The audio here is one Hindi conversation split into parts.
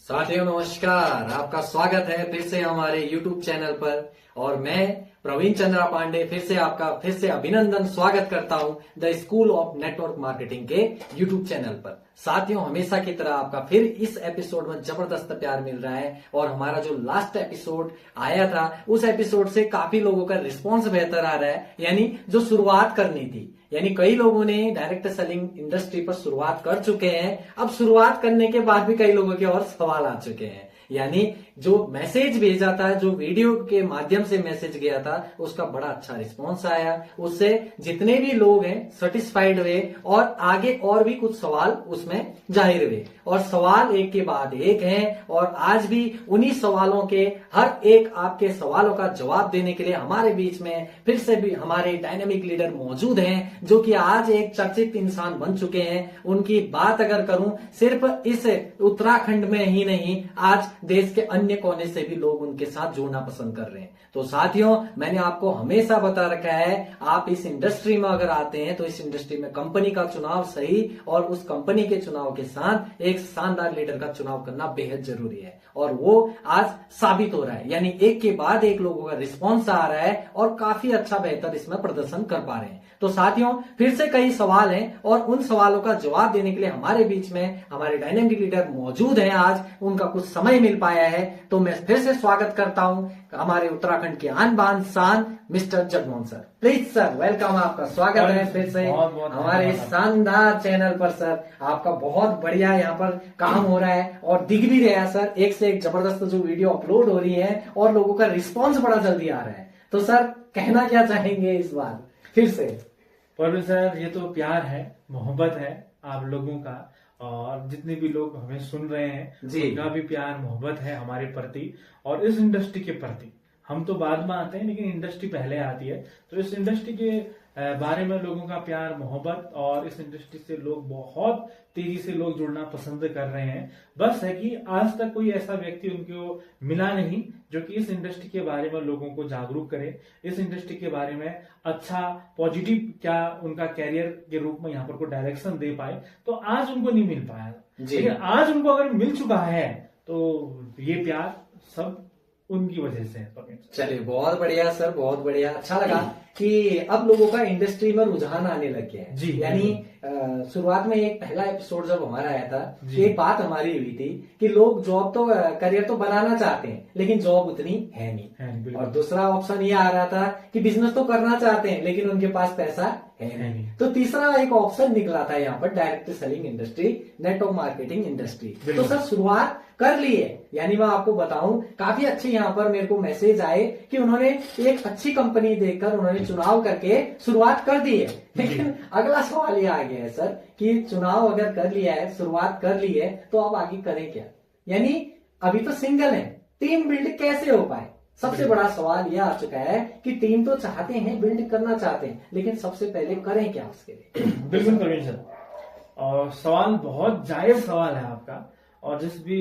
साथियों नमस्कार, आपका स्वागत है फिर से हमारे YouTube चैनल पर। और मैं प्रवीण चंद्रा पांडे फिर से अभिनंदन स्वागत करता हूं the school of network marketing के YouTube चैनल पर। साथियों, हमेशा की तरह आपका फिर इस एपिसोड में जबरदस्त प्यार मिल रहा है और हमारा जो लास्ट एपिसोड आया था उस एपिसोड से काफी लोगों का रिस्पॉन्स बेहतर आ रहा है। यानी जो शुरुआत करनी थी, यानी कई लोगों ने डायरेक्ट सेलिंग इंडस्ट्री पर शुरुआत कर चुके हैं। अब शुरुआत करने के बाद भी कई लोगों के और सवाल आ चुके हैं। यानी जो मैसेज भेजा था, जो वीडियो के माध्यम से मैसेज गया था, उसका बड़ा अच्छा रिस्पॉन्स आया। उससे जितने भी लोग हैं सेटिस्फाइड हुए और आगे और भी कुछ सवाल उसमें जाहिर हुए और सवाल एक के बाद एक हैं। और आज भी उन्हीं सवालों के हर एक आपके सवालों का जवाब देने के लिए हमारे बीच में फिर से भी हमारे डायनेमिक लीडर मौजूद हैं, जो कि आज एक चर्चित इंसान बन चुके हैं। उनकी बात अगर करूं, सिर्फ इस उत्तराखंड में ही नहीं, आज देश के अन्य कोने से भी लोग उनके साथ जुड़ना पसंद कर रहे हैं। तो साथियों, मैंने आपको हमेशा बता रखा है, आप इस इंडस्ट्री में अगर आते हैं तो इस इंडस्ट्री में कंपनी का चुनाव सही और उस कंपनी के चुनाव के साथ एक शानदार लीडर का चुनाव करना बेहद जरूरी है। और वो आज साबित हो रहा है। यानी एक के बाद एक लोगों का रिस्पॉन्स आ रहा है और काफी अच्छा बेहतर इसमें प्रदर्शन कर पा रहे हैं। तो साथियों, फिर से कई सवाल हैं और उन सवालों का जवाब देने के लिए हमारे बीच में हमारे डायनेमिक लीडर मौजूद हैं। आज उनका कुछ समय मिल पाया है, तो मैं फिर से स्वागत करता हूं हमारे उत्तराखंड के आन बान शान mister Jagmohan sir. Please sir, welcome, आपका स्वागत है फिर से हमारे शानदार चैनल पर। सर, आपका बहुत बढ़िया यहाँ पर काम हो रहा है और दिख भी रहा है सर। एक से एक जबरदस्त जो वीडियो अपलोड हो रही है और लोगों का रिस्पॉन्स बड़ा जल्दी आ रहा है। तो सर, कहना क्या चाहेंगे इस बार फिर से? परवीन सर, ये तो प्यार है, मोहब्बत है आप लोगों का, और जितने भी लोग हमें सुन रहे हैं उनका भी प्यार मोहब्बत है हमारे प्रति और इस इंडस्ट्री के प्रति। हम तो बाद में आते हैं लेकिन इंडस्ट्री पहले आती है। तो इस इंडस्ट्री के बारे में लोगों का प्यार मोहब्बत और इस इंडस्ट्री से लोग बहुत तेजी से लोग जुड़ना पसंद कर रहे हैं। बस है कि आज तक कोई ऐसा व्यक्ति उनको मिला नहीं जो कि इस इंडस्ट्री के बारे में लोगों को जागरूक करे, इस इंडस्ट्री के बारे में अच्छा पॉजिटिव क्या उनका कैरियर के रूप में यहाँ पर कोई डायरेक्शन दे पाए। तो आज उनको नहीं मिल पाया, लेकिन आज उनको अगर मिल चुका है तो ये प्यार सब उनकी वजह से है। चलिए, बहुत बढ़िया सर, बहुत बढ़िया। अच्छा लगा कि अब लोगों का इंडस्ट्री में रुझान आने लग गया है। जी, यानी शुरुआत में एक पहला एपिसोड जब हमारा आया था, एक बात हमारी हुई थी कि लोग जॉब तो करियर तो बनाना चाहते हैं लेकिन जॉब उतनी है नहीं। और दूसरा ऑप्शन ये आ रहा था कि बिजनेस तो करना चाहते हैं लेकिन उनके पास पैसा है नहीं। तो तीसरा एक ऑप्शन निकला था यहाँ पर, direct selling industry, network marketing industry. तो सर, शुरुआत कर ली है। यानी मैं आपको बताऊं, काफी अच्छे यहाँ पर मेरे को मैसेज आए कि उन्होंने एक अच्छी कंपनी देखकर उन्होंने चुनाव करके शुरुआत कर दी है। लेकिन अगला सवाल ये आ गया है सर कि चुनाव अगर कर लिया है, शुरुआत कर ली है, तो अब आगे करें क्या? यानी अभी तो सिंगल है, टीम बिल्ड कैसे हो पाए? सबसे बड़ा सवाल यह आ चुका है कि टीम तो चाहते हैं, बिल्ड करना चाहते हैं, लेकिन सबसे पहले करें क्या उसके लिए? बिल्कुल प्रवीण सर, और सवाल बहुत जायज सवाल है आपका और जिस भी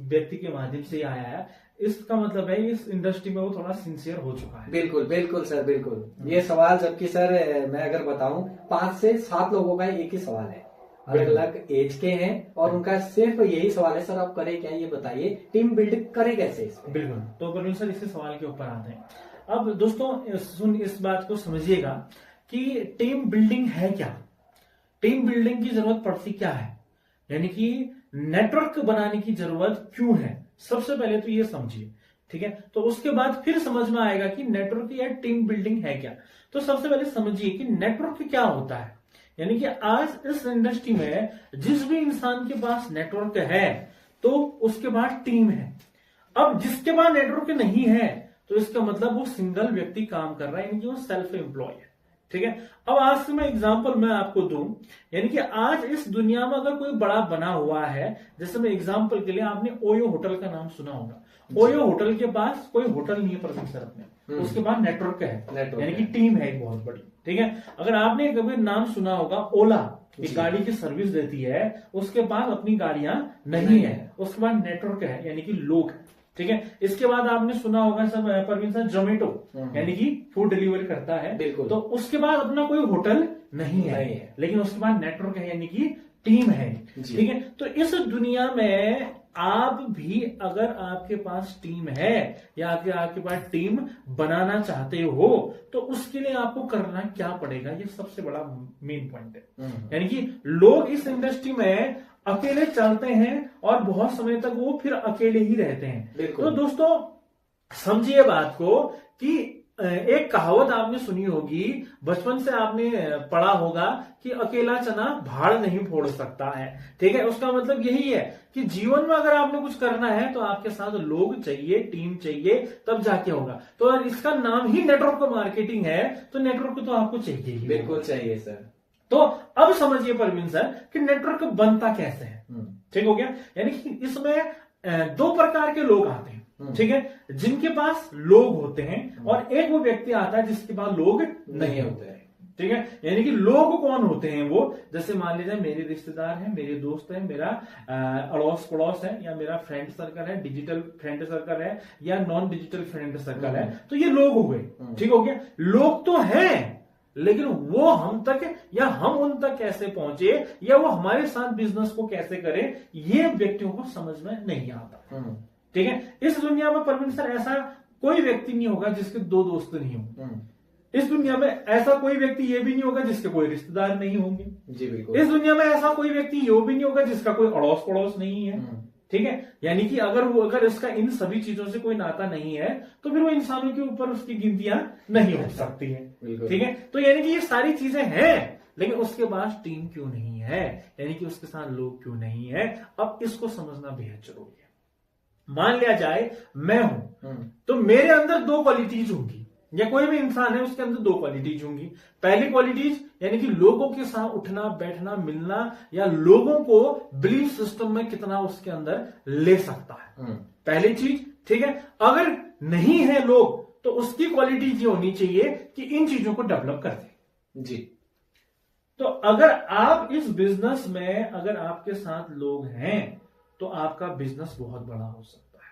व्यक्ति के माध्यम से आया है, इसका मतलब है इस इंडस्ट्री में वो थोड़ा सिंसियर हो चुका है। बिल्कुल बिल्कुल सर, बिल्कुल। ये सवाल, जबकि सर मैं अगर बताऊं 5 से 7 लोगों का एक ही सवाल है, अलग अलग एज के हैं और उनका सिर्फ यही सवाल है, सर आप करें क्या, ये बताइए, टीम बिल्ड करें कैसे इसमें? बिल्कुल, तो प्रवीण सर इसी सवाल के ऊपर आते हैं। अब दोस्तों इस बात को समझिएगा कि टीम बिल्डिंग है क्या, टीम बिल्डिंग की जरूरत पड़ती क्या है, यानी कि नेटवर्क बनाने की जरूरत क्यों है। सबसे पहले तो ये समझिए, ठीक है, तो उसके बाद फिर समझ में आएगा कि नेटवर्क या टीम बिल्डिंग है क्या। तो सबसे पहले समझिए कि नेटवर्क क्या होता है। यानी कि आज इस इंडस्ट्री में जिस भी इंसान के पास नेटवर्क है तो उसके बाद टीम है। अब जिसके पास नेटवर्क नहीं है तो इसका मतलब वो सिंगल व्यक्ति काम कर रहा है, यानी कि वो सेल्फ एम्प्लॉय है। ठीक है, अब आज से मैं एग्जांपल मैं आपको दूं, यानी कि आज इस दुनिया में अगर कोई बड़ा बना हुआ है, जैसे मैं एग्जांपल के लिए, आपने ओयो होटल का नाम सुना होगा। ओयो होटल के पास कोई होटल नहीं है प्रोफेसर अपने, उसके पास नेटवर्क है, यानी कि टीम है एक बहुत बड़ी। ठीक है, अगर आपने कभी नाम सुना होगा ओला, एक गाड़ी की सर्विस देती है, उसके पास अपनी गाड़ियां नहीं है, उसके पास नेटवर्क है, यानी कि लोग। ठीक है, इसके बाद आपने सुना होगा सब परवीन सर जोमेटो, यानी कि फूड डिलीवरी करता है, तो उसके बाद अपना कोई होटल नहीं है, लेकिन उसके बाद नेटवर्क है, यानी कि टीम है। ठीक है, तो इस दुनिया में आप भी अगर आपके पास टीम है या आपके पास टीम बनाना चाहते हो तो उसके लिए आपको करना क्या पड़ेगा, ये सबसे बड़ा मेन पॉइंट है। यानी कि लोग इस इंडस्ट्री में अकेले चलते हैं और बहुत समय तक वो फिर अकेले ही रहते हैं। तो दोस्तों समझिए बात को कि एक कहावत आपने सुनी होगी, बचपन से आपने पढ़ा होगा कि अकेला चना भाड़ नहीं फोड़ सकता है। ठीक है, उसका मतलब यही है कि जीवन में अगर आपने कुछ करना है तो आपके साथ लोग चाहिए, टीम चाहिए, तब जाके होगा। तो इसका नाम ही नेटवर्क मार्केटिंग है, तो नेटवर्क तो आपको चाहिए ही। बिल्कुल चाहिए सर। तो अब समझिए परवीन सर कि नेटवर्क बनता कैसे है। ठीक हो गया, यानी कि इसमें दो प्रकार के लोग आते हैं। ठीक है, जिनके पास लोग होते हैं और एक वो व्यक्ति आता है जिसके पास लोग नहीं होते हैं। ठीक है, यानी कि लोग कौन होते हैं वो, जैसे मान लीजिए मेरे रिश्तेदार हैं, मेरे दोस्त हैं, मेरा अड़ोस पड़ोस है, या मेरा फ्रेंड सर्कल है, डिजिटल फ्रेंड सर्कल है या नॉन डिजिटल फ्रेंड सर्कल है, तो ये लोग हो गए। ठीक हो गया, लोग तो हैं लेकिन वो हम तक या हम उन तक कैसे पहुंचे या वो हमारे साथ बिजनेस को कैसे करें, ये व्यक्तियों को समझ में नहीं आता। ठीक है, इस दुनिया में परवीन सर ऐसा कोई व्यक्ति नहीं होगा जिसके दो दोस्त नहीं होंगे। इस दुनिया में ऐसा कोई व्यक्ति ये भी नहीं होगा जिसके कोई रिश्तेदार नहीं होंगे। जी बिल्कुल। इस दुनिया में ऐसा कोई व्यक्ति ये भी नहीं होगा जिसका कोई अड़ोस पड़ोस नहीं है। ठीक है, यानी कि अगर इसका इन सभी चीजों से कोई नाता नहीं है तो फिर वो इंसानों के ऊपर उसकी गिनतियां नहीं हो सकती है। ठीक है, तो यानी कि ये सारी चीजें हैं लेकिन उसके पास टीम क्यों नहीं है, यानी कि उसके साथ लोग क्यों नहीं है, अब इसको समझना बेहद जरूरी है। मान लिया जाए मैं हूं तो मेरे अंदर दो क्वालिटीज होंगी, या कोई भी इंसान है उसके अंदर दो क्वालिटीज होंगी। पहली क्वालिटीज यानी कि लोगों के साथ उठना बैठना मिलना, या लोगों को बिलीफ सिस्टम में कितना उसके अंदर ले सकता है, पहली चीज। ठीक है, अगर नहीं है लोग तो उसकी क्वालिटी ये होनी चाहिए कि इन चीजों को डेवलप कर दे। जी, तो अगर आप इस बिजनेस में अगर आपके साथ लोग हैं तो आपका बिजनेस बहुत बड़ा हो सकता है,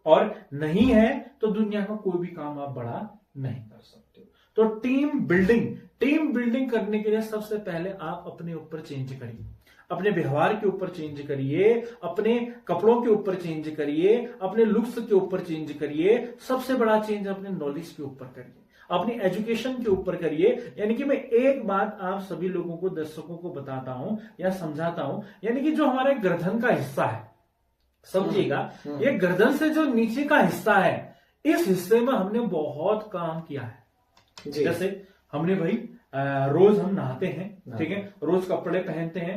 और नहीं है तो दुनिया का कोई भी काम आप बड़ा नहीं कर सकते। तो टीम बिल्डिंग करने के लिए सबसे पहले आप अपने ऊपर चेंज करिए, अपने व्यवहार के ऊपर चेंज करिए, अपने कपड़ों के ऊपर चेंज करिए, अपने लुक्स के ऊपर चेंज करिए। सबसे बड़ा चेंज अपने नॉलेज के ऊपर करिए, अपनी एजुकेशन के ऊपर करिए। यानी कि मैं एक बात आप सभी लोगों को, दर्शकों को बताता हूं या समझाता हूं, यानी कि जो हमारे गर्दन का हिस्सा है, समझिएगा, ये गर्दन से जो नीचे का हिस्सा है, इस हिस्से में हमने बहुत काम किया है। जैसे हमने भाई रोज हम नहाते हैं, ठीक है, रोज कपड़े पहनते हैं,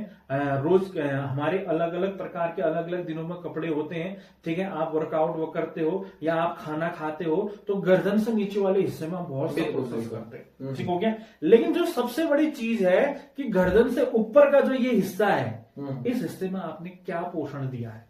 रोज हमारे अलग अलग प्रकार के अलग अलग दिनों में कपड़े होते हैं। ठीक है, आप वर्कआउट वो करते हो या आप खाना खाते हो तो गर्दन से नीचे वाले हिस्से में हम बहुत सा प्रोसेस करते हैं। ठीक हो गया, लेकिन जो सबसे बड़ी चीज है कि गर्दन से ऊपर का जो ये हिस्सा है, इस हिस्से में आपने क्या पोषण दिया है,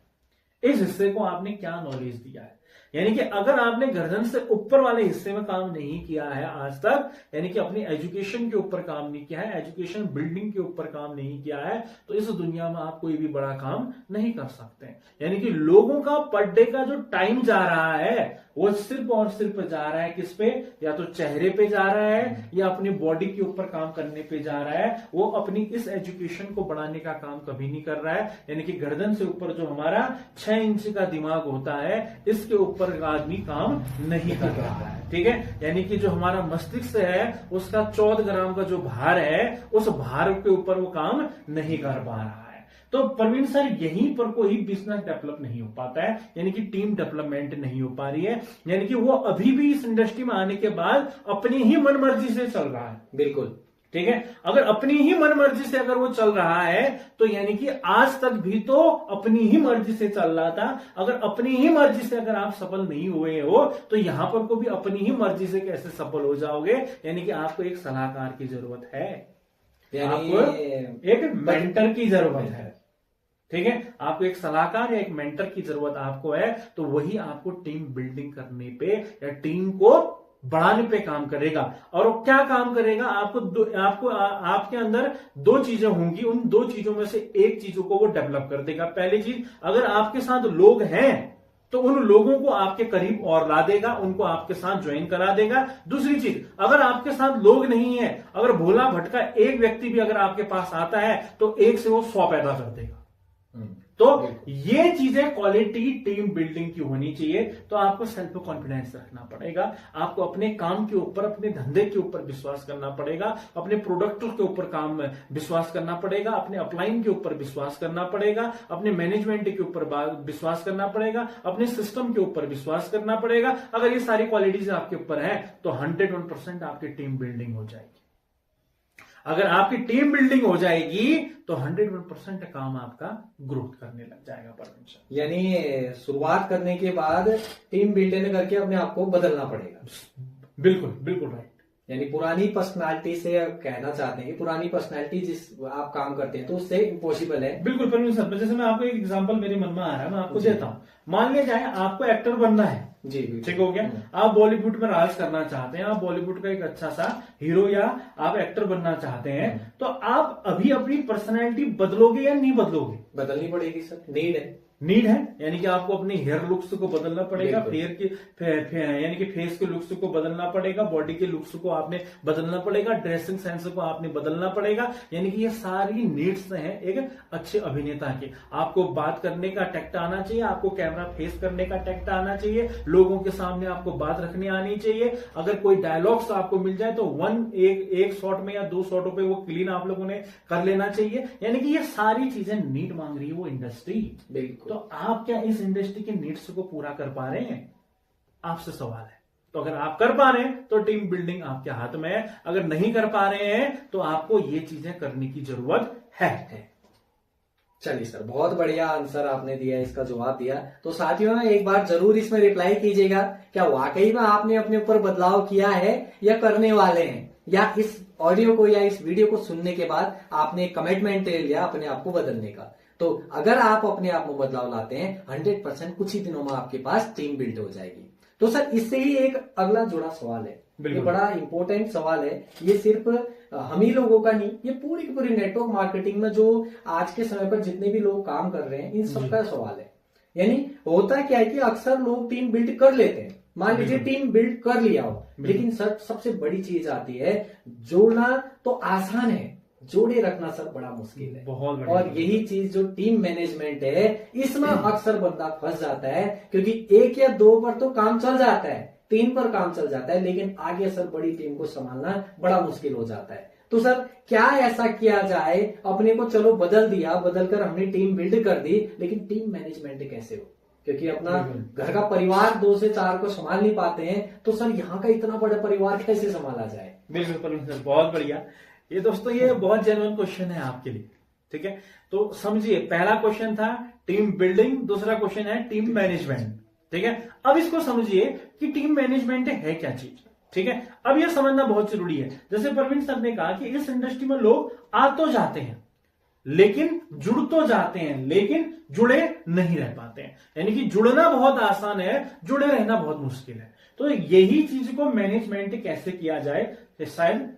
इस हिस्से को आपने क्या नॉलेज दिया है। यानी कि अगर आपने गर्दन से ऊपर वाले हिस्से में काम नहीं किया है आज तक, यानी कि अपनी एजुकेशन के ऊपर काम नहीं किया है, एजुकेशन बिल्डिंग के ऊपर काम नहीं किया है, तो इस दुनिया में आप कोई भी बड़ा काम नहीं कर सकते। यानी कि लोगों का पर डे का जो टाइम जा रहा है वो सिर्फ और सिर्फ जा रहा है किस पे, या तो चेहरे पे जा रहा है या अपनी बॉडी के ऊपर काम करने पे जा रहा है। वो अपनी इस एजुकेशन को बढ़ाने का काम कभी नहीं कर रहा है। यानी कि गर्दन से ऊपर जो हमारा 6 इंच का दिमाग होता है, इसके ऊपर आदमी काम नहीं कर रहा है। ठीक है, यानी कि जो हमारा मस्तिष्क है उसका 14 ग्राम का जो भार है, उस भार के ऊपर वो काम नहीं कर पा रहा है। तो प्रवीण सर यहीं पर कोई बिजनेस डेवलप नहीं हो पाता है, यानी कि टीम डेवलपमेंट नहीं हो पा रही है। यानी कि वो अभी भी इस इंडस्ट्री में आने के बाद अपनी ही मनमर्जी से चल रहा है। बिल्कुल ठीक है, अगर अपनी ही मनमर्जी से अगर वो चल रहा है तो यानी कि आज तक भी तो अपनी ही मर्जी से चल रहा था। अगर अपनी ही मर्जी से अगर आप सफल नहीं हुए हो तो यहां पर को भी अपनी ही मर्जी से कैसे सफल हो जाओगे। यानी कि आपको एक सलाहकार की जरूरत है, आपको एक मेंटर की जरूरत है। ठीक है, आपको एक सलाहकार या एक मेंटर की जरूरत आपको है, तो वही आपको टीम बिल्डिंग करने पे या टीम को बढ़ाने पे काम करेगा। और वो क्या काम करेगा, आपको आपके अंदर 2 चीजें होंगी, उन 2 चीजों में से एक चीजों को वो डेवलप कर देगा। पहली चीज, अगर आपके साथ लोग हैं तो उन लोगों को आपके करीब और ला देगा, उनको आपके साथ ज्वाइन करा देगा। दूसरी चीज, अगर आपके साथ लोग नहीं है, अगर भोला भटका एक व्यक्ति भी अगर आपके पास आता है तो एक से वो 100 पैदा कर देगा। तो ये चीजें क्वालिटी टीम बिल्डिंग की होनी चाहिए। तो आपको सेल्फ कॉन्फिडेंस रखना पड़ेगा, आपको अपने काम के ऊपर, अपने धंधे के ऊपर विश्वास करना पड़ेगा, अपने प्रोडक्ट के ऊपर काम विश्वास करना पड़ेगा, अपने अपलाइन के ऊपर विश्वास करना पड़ेगा, अपने मैनेजमेंट के ऊपर विश्वास करना पड़ेगा, अपने सिस्टम के ऊपर विश्वास करना पड़ेगा। अगर ये सारी क्वालिटीज आपके ऊपर है तो 101% आपकी टीम बिल्डिंग हो जाएगी। अगर आपकी टीम बिल्डिंग हो जाएगी तो 101% काम आपका ग्रोथ करने लग जाएगा। परमेश्वर, यानी शुरुआत करने के बाद टीम बिल्डिंग करके अपने आप को बदलना पड़ेगा। बिल्कुल बिल्कुल राइट। यानी पुरानी पर्सनालिटी से कहना चाहते हैं कि पुरानी पर्सनालिटी जिस आप काम करते हैं तो उससे इम्पॉसिबल है। बिल्कुल परमेश्वर, जैसे मैं आपको एक एग्जांपल मेरे मन में आ रहा है, मैं आपको देता हूं। मान लिया जाए आपको एक्टर बनना है, जी ठीक हो गया। आप बॉलीवुड में राज करना चाहते हैं, आप बॉलीवुड का एक अच्छा सा हीरो या आप एक्टर बनना चाहते हैं, तो आप अभी अपनी पर्सनैलिटी बदलोगे या नहीं बदलोगे? बदलनी पड़ेगी सर, नीड है। यानी कि आपको अपने हेयर लुक्स को बदलना पड़ेगा, यानी कि फेस के लुक्स को बदलना पड़ेगा, बॉडी के लुक्स को आपने बदलना पड़ेगा, ड्रेसिंग सेंस को आपने बदलना पड़ेगा। यानी कि ये सारी नीड्स हैं एक अच्छे अभिनेता के। आपको बात करने का टैक्ट आना चाहिए, आपको कैमरा फेस करने का टैक्ट आना चाहिए, लोगों के सामने आपको बात रखनी आनी चाहिए। अगर कोई डायलॉग्स आपको मिल जाए तो एक शॉट में या 2 शॉटों पे वो क्लीन आप लोगों ने कर लेना चाहिए। यानी कि ये सारी चीजें नीड मांग रही है वो इंडस्ट्री। बिल्कुल। तो आप क्या इस इंडस्ट्री के नीड्स को पूरा कर पा रहे हैं? आपसे सवाल है। तो अगर आप कर पा रहे हैं तो टीम बिल्डिंग आपके हाथ में है, अगर नहीं कर पा रहे हैं तो आपको ये चीजें करने की जरूरत है। चलिए सर, बहुत बढ़िया आंसर आपने दिया, इसका जवाब दिया। तो साथियों ना एक बार जरूर इसमें रिप्लाई कीजिएगा, क्या वाकई में आपने अपने ऊपर बदलाव किया है या करने वाले हैं, या इस ऑडियो को या इस वीडियो को सुनने के बाद आपने कमिटमेंट ले लिया अपने आप को बदलने का। तो अगर आप अपने आप में बदलाव लाते हैं 100% कुछ ही दिनों में आपके पास टीम बिल्ड हो जाएगी। तो सर इससे ही एक अगला जुड़ा सवाल है, ये बड़ा इंपॉर्टेंट सवाल है। ये सिर्फ हम ही लोगों का नहीं, ये पूरी की पूरी नेटवर्क मार्केटिंग में जो आज के समय पर जितने भी लोग काम कर रहे हैं इन सबका सवाल है। यानी होता क्या है कि अक्सर लोग टीम बिल्ड कर लेते हैं, मान लीजिए टीम बिल्ड कर लिया हो, लेकिन सर सबसे बड़ी चीज आती है जोड़ना तो आसान है, जोड़े रखना सर बड़ा मुश्किल है। बहुत और यही चीज जो टीम मैनेजमेंट है इसमें अक्सर बंदा फंस जाता है, क्योंकि 1 या 2 पर तो काम चल जाता है, 3 पर काम चल जाता है, लेकिन आगे सर बड़ी टीम को संभालना बड़ा मुश्किल हो जाता है। तो सर क्या ऐसा किया जाए, अपने को चलो बदल दिया, बदलकर हमने टीम बिल्ड कर दी, लेकिन टीम मैनेजमेंट कैसे हो, क्योंकि अपना घर का परिवार 2 से 4 को संभाल नहीं पाते हैं, तो सर यहाँ का इतना बड़ा परिवार कैसे संभाला जाए? बिल्कुल सर, बहुत बढ़िया। ये दोस्तों ये बहुत जेन्युइन क्वेश्चन है आपके लिए, ठीक है। तो समझिए, पहला क्वेश्चन था टीम बिल्डिंग, दूसरा क्वेश्चन है टीम मैनेजमेंट, ठीक है। अब इसको समझिए कि टीम मैनेजमेंट है क्या चीज, ठीक है। अब यह समझना बहुत जरूरी है। जैसे प्रवीण सर ने कहा कि इस इंडस्ट्री में लोग आ तो जाते हैं, लेकिन जुड़ तो जाते हैं, लेकिन जुड़े नहीं रह पाते हैं। यानी कि जुड़ना बहुत आसान है, जुड़े रहना बहुत मुश्किल है। तो यही चीज को मैनेजमेंट कैसे किया जाए, शायद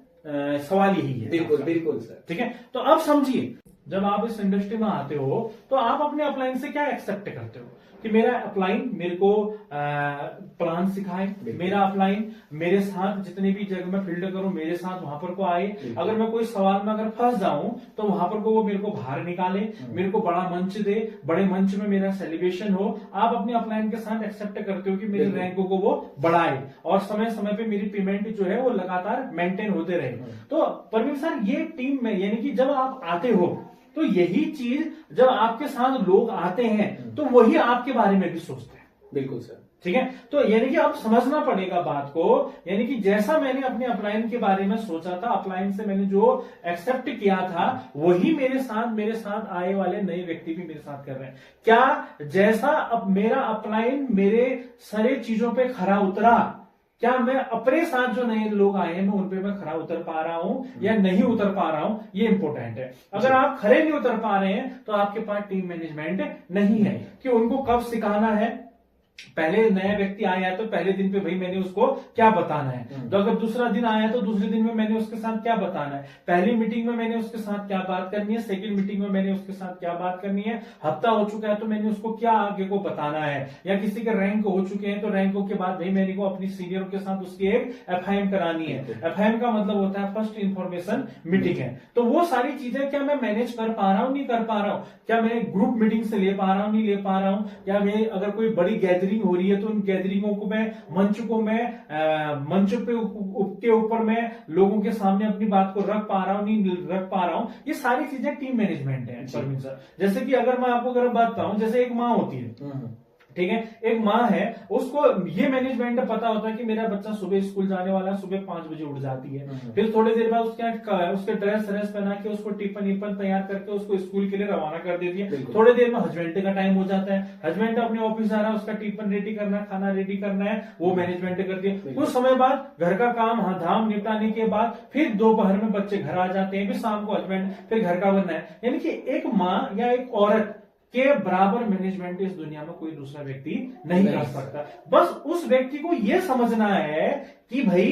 सवाल यही है। बिल्कुल बिल्कुल सर, ठीक है। तो अब समझिए, जब आप इस इंडस्ट्री में आते हो तो आप अपने अपलाइन से क्या एक्सेप्ट करते हो कि मेरा अपलाइन मेरे को प्लान सिखाए, मेरा अपलाइन मेरे साथ जितने भी जगह मैं फील्ड करूं मेरे साथ वहां पर को आए, अगर मैं कोई सवाल में अगर फंस जाऊं तो वहां पर को वो मेरे को बाहर निकाले, मेरे को बड़ा मंच दे, बड़े मंच में मेरा सेलिब्रेशन हो। आप अपने अपलाइन के साथ एक्सेप्ट करते हो कि मेरे रैंकों को वो बढ़ाए और समय समय पे मेरी पेमेंट जो है वो लगातार मेंटेन होते रहे। तो परवीन सर, ये टीम में यानी कि जब आप आते हो तो यही चीज जब आपके साथ लोग आते हैं तो वही आपके बारे में भी सोचते हैं। बिल्कुल सर, ठीक है। तो यानी कि आप समझना पड़ेगा बात को, यानी कि जैसा मैंने अपने अपलाइन के बारे में सोचा था, अपलाइन से मैंने जो एक्सेप्ट किया था, वही मेरे साथ आए वाले नए व्यक्ति भी मेरे साथ कर रहे हैं। क्या जैसा अब मेरा अपलाइन मेरे सारे चीजों पे खरा उतरा, क्या मैं अपने साथ जो नए लोग आए हैं मैं उन पे मैं खरा उतर पा रहा हूं या नहीं उतर पा रहा हूं, ये इंपॉर्टेंट है। अगर आप खरे नहीं उतर पा रहे हैं तो आपके पास टीम मैनेजमेंट नहीं है कि उनको कब सिखाना है, पहले नया व्यक्ति आया तो पहले दिन पे भाई मैंने उसको क्या बताना है, तो अगर दूसरा दिन आया तो दूसरे दिन में मैंने उसके साथ क्या बताना है, पहली मीटिंग में मैंने उसके साथ क्या बात करनी है, सेकंड मीटिंग में मैंने उसके साथ क्या बात करनी है, हफ्ता हो चुका है तो मैंने उसको क्या आगे को बताना है, या किसी के रैंक हो चुके हैं तो रैंकों के बाद भाई मैंने को अपनी सीनियरों के साथ उसकी एक एफआईएम करानी है। एफआईएम का मतलब होता है फर्स्ट इंफॉर्मेशन मीटिंग है। तो वो सारी चीजें क्या मैं मैनेज कर पा रहा हूं, नहीं कर पा रहा हूं, क्या मैं ग्रुप मीटिंग से ले पा रहा हूं, नहीं ले पा रहा हूं, क्या मैं अगर कोई बड़ी गैदरिंग हो रही है तो उन गैदरिंगों को मैं मंच के ऊपर मैं लोगों के सामने अपनी बात को रख पा रहा हूं, नहीं रख पा रहा हूं। ये सारी चीजें टीम मैनेजमेंट है परवीन सर। जैसे कि अगर मैं आपको अगर बात बताऊं, जैसे एक माँ होती है, ठीक है, एक माँ है, उसको ये मैनेजमेंट पता होता है कि मेरा बच्चा सुबह स्कूल जाने वाला है, सुबह 5 बजे उठ जाती है, फिर थोड़ी देर बाद उसके ड्रेस पहना के उसको टिफिन तैयार करके उसको स्कूल के लिए रवाना कर देती है। थोड़ी देर में हस्बैंड का टाइम हो जाता है, हस्बैंड अपने ऑफिस जा रहा है, उसका टिफिन रेडी करना है, खाना रेडी करना है, वो मैनेजमेंट करती है। कुछ समय बाद घर का काम धाम निपटाने के बाद फिर दोपहर में बच्चे घर आ जाते हैं, फिर शाम को हस्बैंड फिर घर का बनना है। यानी कि एक माँ या एक औरत के बराबर मैनेजमेंट इस दुनिया में कोई दूसरा व्यक्ति नहीं कर सकता। बस उस व्यक्ति को यह समझना है कि भाई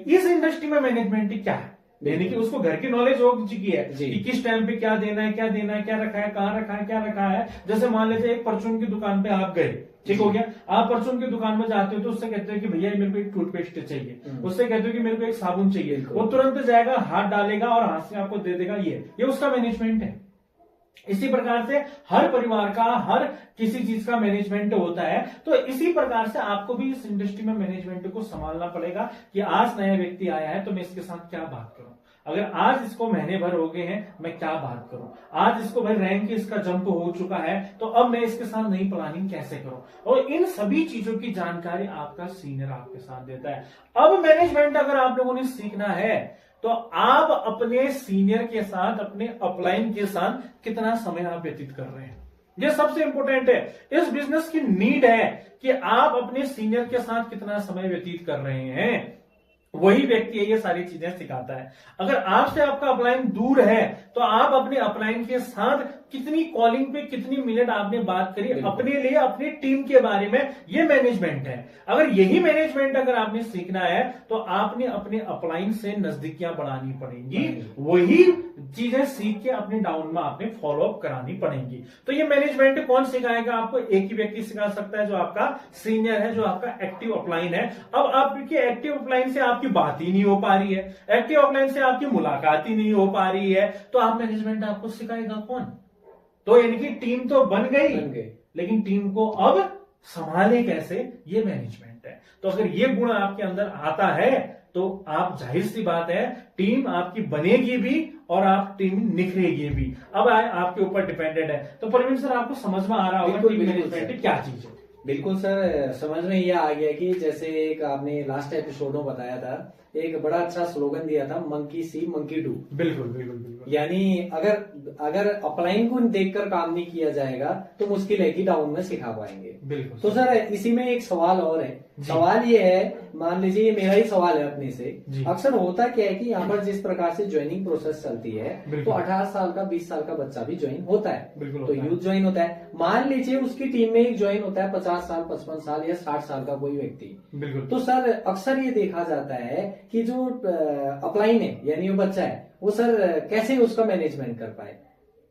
इस इंडस्ट्री में मैनेजमेंट क्या है, यानी कि उसको घर की नॉलेज हो चुकी है कि किस टाइम पे क्या देना है, क्या देना है, क्या रखा है, कहाँ रखा है, क्या रखा है। जैसे मान लीजिए एक परचून की दुकान पे आप गए, ठीक हो गया, आप परचून की दुकान में जाते हो तो उससे कहते हो कि भैया मेरे को एक टूथपेस्ट चाहिए, उससे कहते हो कि मेरे को एक साबुन चाहिए, वो तुरंत जाएगा, हाथ डालेगा और हाथ से आपको दे देगा। ये उसका मैनेजमेंट है। इसी प्रकार से हर परिवार का हर किसी चीज का मैनेजमेंट होता है। तो इसी प्रकार से आपको भी इस इंडस्ट्री में मैनेजमेंट को संभालना पड़ेगा कि आज नया व्यक्ति आया है तो मैं इसके साथ क्या बात करूं, अगर आज इसको महीने भर हो गए हैं मैं क्या बात करूं, आज इसको भाई रैंक इसका जंप हो चुका है तो अब मैं इसके साथ नई प्लानिंग कैसे करूं, और इन सभी चीजों की जानकारी आपका सीनियर आपके साथ देता है। अब मैनेजमेंट अगर आप लोगों ने सीखना है तो आप अपने सीनियर के साथ, अपने अपलाइन के साथ कितना समय आप व्यतीत कर रहे हैं, ये सबसे इंपॉर्टेंट है। इस बिजनेस की नीड है कि आप अपने सीनियर के साथ कितना समय व्यतीत कर रहे हैं, वही व्यक्ति ये सारी चीजें सिखाता है। अगर आपसे आपका अपलाइन दूर है तो आप अपने अपलाइन के साथ कितनी कॉलिंग पे कितनी मिनट आपने बात करी अपने लिए, अपनी टीम के बारे में, ये मैनेजमेंट है। अगर यही मैनेजमेंट अगर आपने सीखना है तो आपने अपने अपलाइन से नजदीकियां बढ़ानी पड़ेंगी, वही चीजें सीख के अपने डाउन में आपने फॉलो अप करानी पड़ेंगी। तो ये मैनेजमेंट कौन सिखाएगा आपको? एक ही व्यक्ति सिखा सकता है, जो आपका सीनियर है, जो आपका एक्टिव अपलाइन है। अब आपके एक्टिव अपलाइन से आपकी बात ही नहीं हो पा रही है, एक्टिव अपलाइन से आपकी मुलाकात ही नहीं हो पा रही है, तो आप मैनेजमेंट आपको सिखाएगा कौन? तो यानी कि टीम तो बन गई, लेकिन टीम को अब संभाले कैसे, ये मैनेजमेंट है। तो अगर ये गुण आपके अंदर आता है तो आप, जाहिर सी बात है, टीम आपकी बनेगी भी और आप टीम निखरेगी भी। अब आपके ऊपर डिपेंडेंट है। तो परवीन सर, आपको समझ में आ रहा होगा टीम मैनेजमेंट क्या चीज है? बिल्कुल सर, समझ में ये आ गया कि जैसे एक आपने लास्ट एपिसोड में बताया था, एक बड़ा अच्छा स्लोगन दिया था, मंकी सी मंकी डू। बिल्कुल बिल्कुल बिल्कुल। यानी अगर अपलाइन को देखकर काम नहीं किया जाएगा तो मुश्किल है कि डाउन में सिखा पाएंगे। बिल्कुल। तो सर इसी में एक सवाल और है। सवाल ये है, मान लीजिए ये मेरा ही सवाल है अपने से, अक्सर होता क्या है कि यहाँ पर जिस प्रकार से ज्वाइनिंग प्रोसेस चलती है तो 18 साल का 20 साल का बच्चा भी ज्वाइन होता है, तो यूथ ज्वाइन होता है। मान लीजिए उसकी टीम में एक ज्वाइन होता है 50 साल 55 साल या 60 साल का कोई व्यक्ति। बिल्कुल। तो सर अक्सर ये देखा जाता है कि जो अपलाइन है यानी वो बच्चा है, वो सर कैसे उसका मैनेजमेंट कर पाए।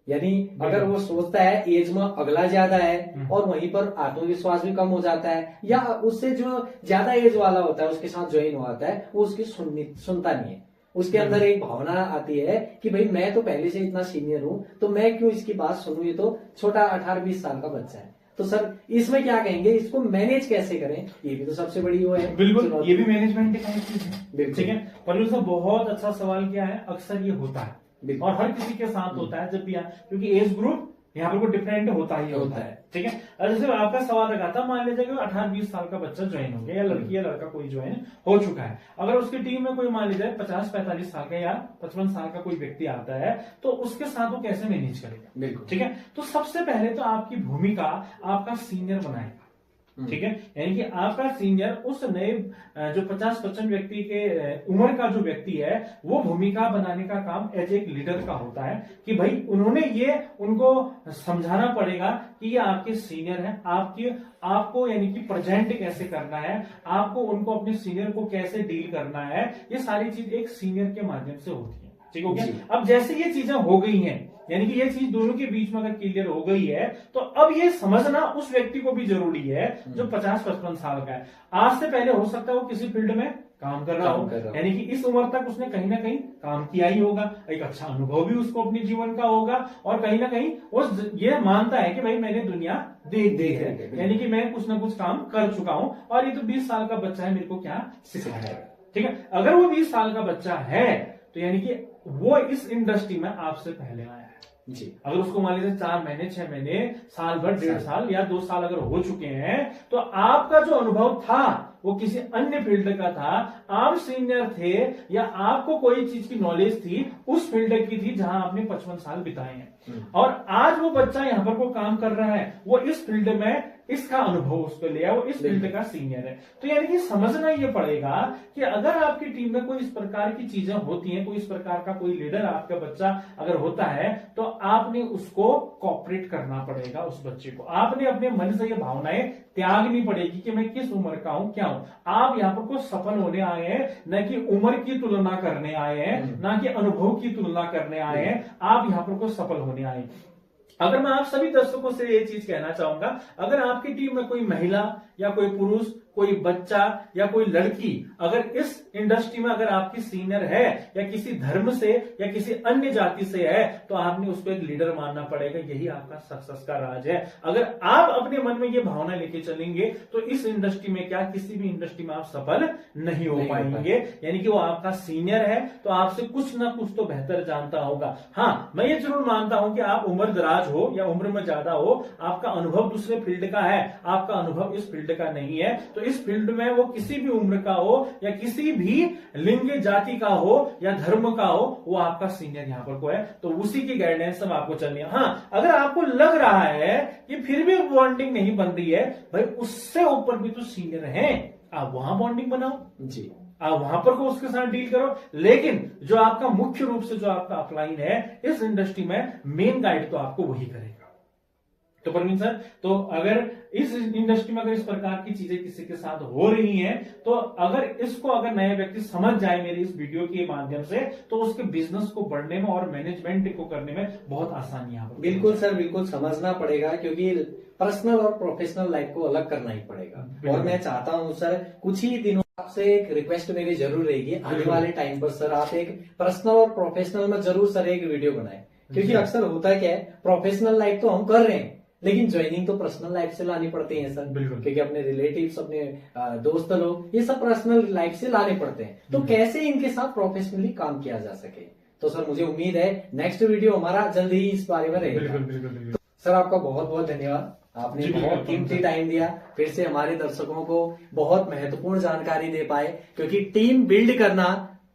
यानी अगर वो सोचता है एज में अगला ज्यादा है और वहीं पर आत्मविश्वास भी कम हो जाता है, या उससे जो ज्यादा एज वाला होता है उसके साथ ज्वाइन होता है, वो उसकी सुनता नहीं है। उसके अंदर एक भावना आती है कि भाई मैं तो पहले से इतना सीनियर हूं तो मैं क्यों इसकी बात सुनूं, ये तो छोटा 18-20 साल का बच्चा है। तो सर इसमें क्या कहेंगे, इसको मैनेज कैसे करें? ये भी तो सबसे बड़ी वो है। बिल्कुल, ये भी मैनेजमेंट का एक चीज है। ठीक है, परवीन साहब बहुत अच्छा सवाल किया है। अक्सर ये होता है और हर किसी के साथ होता है जब भी, क्योंकि एज ग्रुप यहाँ पर कोई डिफरेंट होता ही होता है। ठीक है, जैसे आपका सवाल रखा था, मान लीजिए कि 18-20 साल का बच्चा ज्वाइन हो गया, या लड़की या लड़का कोई ज्वाइन हो चुका है। अगर उसकी टीम में कोई मान लीजिए 50-45 साल का या 55 साल का कोई व्यक्ति आता है, तो उसके साथ वो कैसे मैनेज करेगा? बिल्कुल। ठीक है, तो सबसे पहले तो आपकी भूमिका आपका सीनियर बनाएगा। ठीक है। यानी कि आपका सीनियर उस नए जो 50% व्यक्ति के उम्र का जो व्यक्ति है वो भूमिका बनाने का काम एज एक लीडर का होता है कि भाई उन्होंने ये उनको समझाना पड़ेगा कि ये आपके सीनियर है, आपको यानी कि प्रेजेंट कैसे करना है, आपको उनको अपने सीनियर को कैसे डील करना है, ये सारी चीज एक सीनियर के माध्यम से होती है। ठीक हो गया। अब जैसे ये चीजें हो गई हैं, यानी कि ये चीज दोनों के बीच में अगर क्लियर हो गई है तो अब ये समझना उस व्यक्ति को भी जरूरी है जो 50-55 साल का है। आज से पहले हो सकता है वो किसी फील्ड में काम कर रहा हो, यानी कि इस उम्र तक उसने कहीं ना कहीं काम किया ही होगा, एक अच्छा अनुभव भी उसको अपने जीवन का होगा और कहीं ना कहीं वो ये मानता है कि भाई मैंने दुनिया देख दी है, यानी कि मैं कुछ ना कुछ काम कर चुका हूं और ये तो 20 साल का बच्चा है, मेरे को क्या सिखाएगा। ठीक है। अगर वो 20 साल का बच्चा है तो यानी कि वो इस इंडस्ट्री में आपसे पहले आया है जी। अगर उसको मान लीजिए 4 महीने 6 महीने साल भर 1.5 साल या 2 साल अगर हो चुके हैं तो आपका जो अनुभव था वो किसी अन्य फील्ड का था, आप सीनियर थे या आपको कोई चीज की नॉलेज थी उस फील्ड की थी जहां आपने 55 साल बिताए हैं और आज वो बच्चा यहां पर को काम कर रहा है, वो इस फील्ड में इसका अनुभव उसको लिया, वो इस फील्ड का सीनियर है। तो यानी कि समझना ये पड़ेगा कि अगर आपकी टीम में कोई इस प्रकार की चीजें होती हैं, कोई इस प्रकार का कोई लीडर आपका बच्चा अगर होता है तो आपने उसको कोऑपरेट करना पड़ेगा उस बच्चे को। आपने अपने मन से ये भावनाएं त्यागनी पड़ेगी कि मैं किस उम्र का हूं, क्या हूं। आप यहाँ पर कुछ सफल होने आए हैं, न कि उम्र की तुलना करने आए हैं, न कि अनुभव की तुलना करने आए हैं, आप यहाँ पर कुछ सफल होने आए हैं। अगर मैं आप सभी दर्शकों से ये चीज कहना चाहूंगा, अगर आपकी टीम में कोई महिला या कोई पुरुष, कोई बच्चा या कोई लड़की अगर इस इंडस्ट्री में अगर आपकी सीनियर है या किसी धर्म से या किसी अन्य जाति से है तो आपने उसको एक लीडर मानना पड़ेगा। यही आपका सक्सेस का राज है। अगर आप अपने मन में ये भावना लेके चलेंगे तो इस इंडस्ट्री में क्या किसी भी इंडस्ट्री में आप सफल नहीं हो पाएंगे। यानी कि वो आपका सीनियर है तो आपसे कुछ ना कुछ तो बेहतर जानता होगा। हाँ, मैं ये जरूर मानता हूं कि आप उम्र दराज हो या उम्र में ज्यादा हो, आपका अनुभव दूसरे फील्ड का है, आपका अनुभव इस फील्ड का नहीं है, तो इस फील्ड में वो किसी भी उम्र का हो या किसी भी लिंग जाति का हो या धर्म का हो, वो आपका सीनियर यहाँ पर को है, तो उसी की गाइडलाइंस सब आपको चलनी है। हाँ, अगर आपको लग रहा है कि फिर भी बॉन्डिंग नहीं बन रही है, भाई उससे ऊपर भी तो सीनियर है, आप वहां बॉन्डिंग बनाओ जी, आप वहां पर को उसके साथ डील करो। लेकिन जो आपका मुख्य रूप से जो आपका अपलाइन है इस इंडस्ट्री में, मेन गाइड तो आपको वही करेगा। तो परवीन सर, तो अगर इस इंडस्ट्री में अगर इस प्रकार की चीजें किसी के साथ हो रही हैं तो अगर इसको अगर नया व्यक्ति समझ जाए मेरी इस वीडियो के माध्यम से तो उसके बिजनेस को बढ़ने में और मैनेजमेंट को करने में बहुत आसानी है। बिल्कुल सर, बिल्कुल समझना पड़ेगा क्योंकि पर्सनल और प्रोफेशनल लाइफ को अलग करना ही पड़ेगा। और मैं चाहता हूं सर, कुछ ही दिनों आपसे एक रिक्वेस्ट मेरी जरूर रहेगी, आने वाले टाइम पर सर आप एक पर्सनल और प्रोफेशनल में जरूर सर एक वीडियो बनाएं, क्योंकि अक्सर होता क्या है, प्रोफेशनल लाइफ तो हम कर रहे हैं लेकिन ज्वाइनिंग तो पर्सनल लाइफ से लानी पड़ती है सर, क्योंकि अपने रिलेटिव्स, अपने दोस्त लोग, ये सब पर्सनल लाइफ से लाने पड़ते हैं। तो कैसे इनके साथ प्रोफेशनली काम किया जा सके, तो सर मुझे उम्मीद है नेक्स्ट वीडियो हमारा जल्दी ही इस बारे में रहेगा। तो सर आपका बहुत बहुत धन्यवाद, आपने बहुत कीमती टाइम दिया, फिर से हमारे दर्शकों को बहुत महत्वपूर्ण जानकारी दे पाए, क्योंकि टीम बिल्ड करना,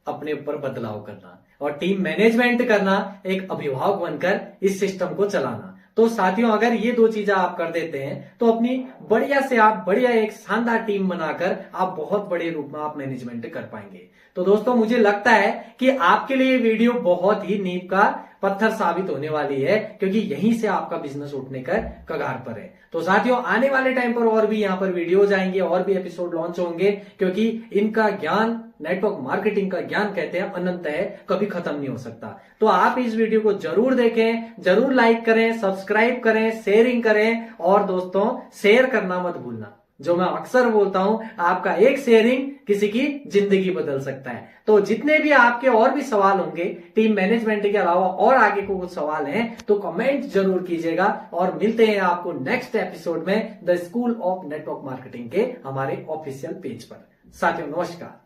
अपने ऊपर बदलाव करना और टीम मैनेजमेंट करना, एक अभिभावक बनकर इस सिस्टम को चलाना। तो साथियों, अगर ये 2 चीजें आप कर देते हैं तो अपनी बढ़िया से आप बढ़िया एक शानदार टीम बनाकर आप बहुत बड़े रूप में आप मैनेजमेंट कर पाएंगे। तो दोस्तों, मुझे लगता है कि आपके लिए वीडियो बहुत ही नींव का पत्थर साबित होने वाली है, क्योंकि यहीं से आपका बिजनेस उठने का कगार पर है। तो साथियों, आने वाले टाइम पर और भी यहाँ पर वीडियोज आएंगे, और भी एपिसोड लॉन्च होंगे, क्योंकि इनका ज्ञान, नेटवर्क मार्केटिंग का ज्ञान कहते हैं अनंत है, कभी खत्म नहीं हो सकता। तो आप इस वीडियो को जरूर देखें, जरूर लाइक करें, सब्सक्राइब करें, शेयरिंग करें, और दोस्तों शेयर करना मत भूलना। जो मैं अक्सर बोलता हूं, आपका एक शेयरिंग किसी की जिंदगी बदल सकता है। तो जितने भी आपके और भी सवाल होंगे टीम मैनेजमेंट के अलावा और आगे को कुछ सवाल हैं तो कमेंट जरूर कीजिएगा, और मिलते हैं आपको नेक्स्ट एपिसोड में the school of network marketing के हमारे ऑफिशियल पेज पर। साथियों नमस्कार।